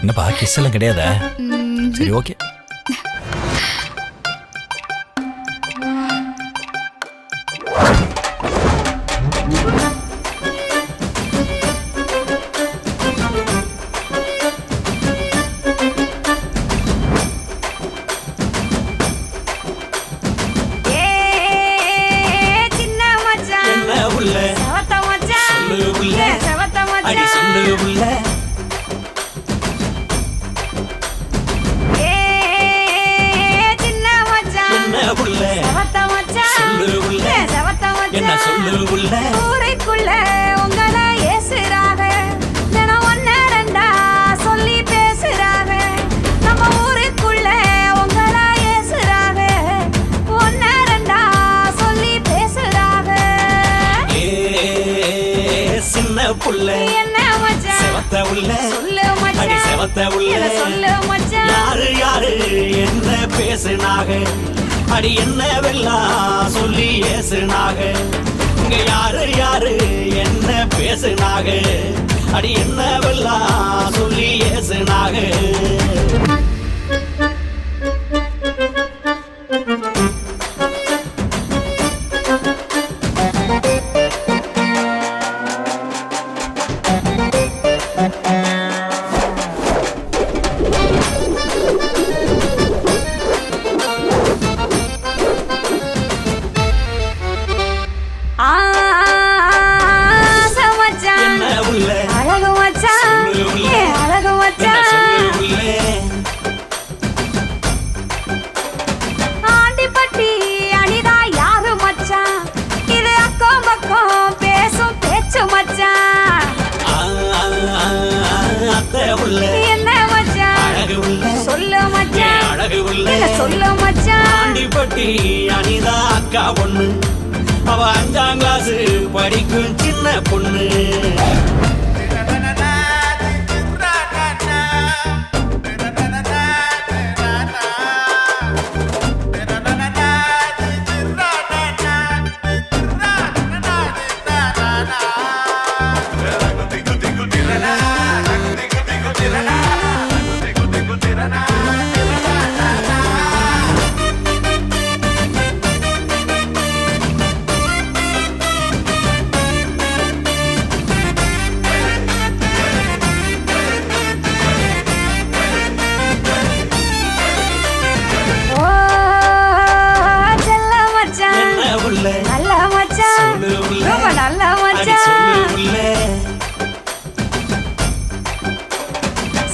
என்னப்பா கிஸ் எல்லாம் கிடையாதா? சரி ஓகே. என்ன சொல்லு உள்ள ஊரைக்குள்ள உங்களை ஏசுறாக தினம் ஒன்ன ரெண்டா சொல்லி பேசுறாக நம்ம ஊருக்குள்ள உங்களை ஏசுறாக ஒன்ன ரெண்டா சொல்லி பேசுறாக சின்ன புள்ள என்ன மச்சான் செவத்த உள்ள சொல்லு மச்சான் செவத்த உள்ள சொல்லு மச்சான் யாரு யாரு என்ன பேசுனாக அடி என்னவெல்லாம் சொல்லி ஏசுனாக இங்க யாரு யாரு என்ன பேசுனாக அடி என்னவெல்லாம் சொல்லி ஏசுனாக ஆண்டிப்பட்டி அனிதா அக்கா பொண்ணு அவ 5ஆம் கிளாஸ் படிக்கும் சின்ன பொண்ணு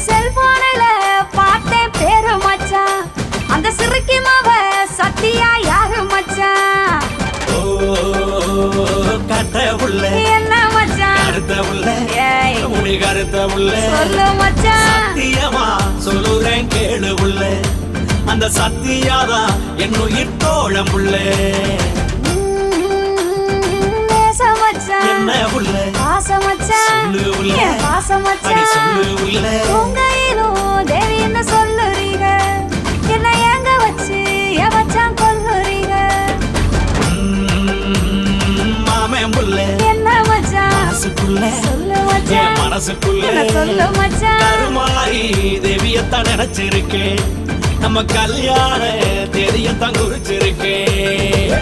செல்போனில பார்த்தேன் பேரு மச்சான் அந்த சிறுக்கி மாவ சத்தியா யாரு மச்சான் கட்ட உள்ள என்ன மச்சான் கருத்த உள்ள முடி கருத்த உள்ள சொல்லு மச்சான் சத்தியமா சொல்லுறேன் கேளு உள்ள அந்த சத்தியாதான் என் உயிர் தோழம் உள்ள என்ன உள்ள பாசமச்சான் பாசமச்சான் உங்கையிலும் தேவின்னு சொல்லுறீங்க என்ன எங்க வச்சு எவச்சான் கொல்லுறீங்க மாமே முள்ள என்ன மச்சான் சொல்லு மச்சான் மனசுக்குள்ள சொல்லு மச்சான் கருமாரி தேவியத்தான் நினைச்சிருக்கேன் நம்ம கல்யாண தேதியத்தான் குறிச்சிருக்கேன்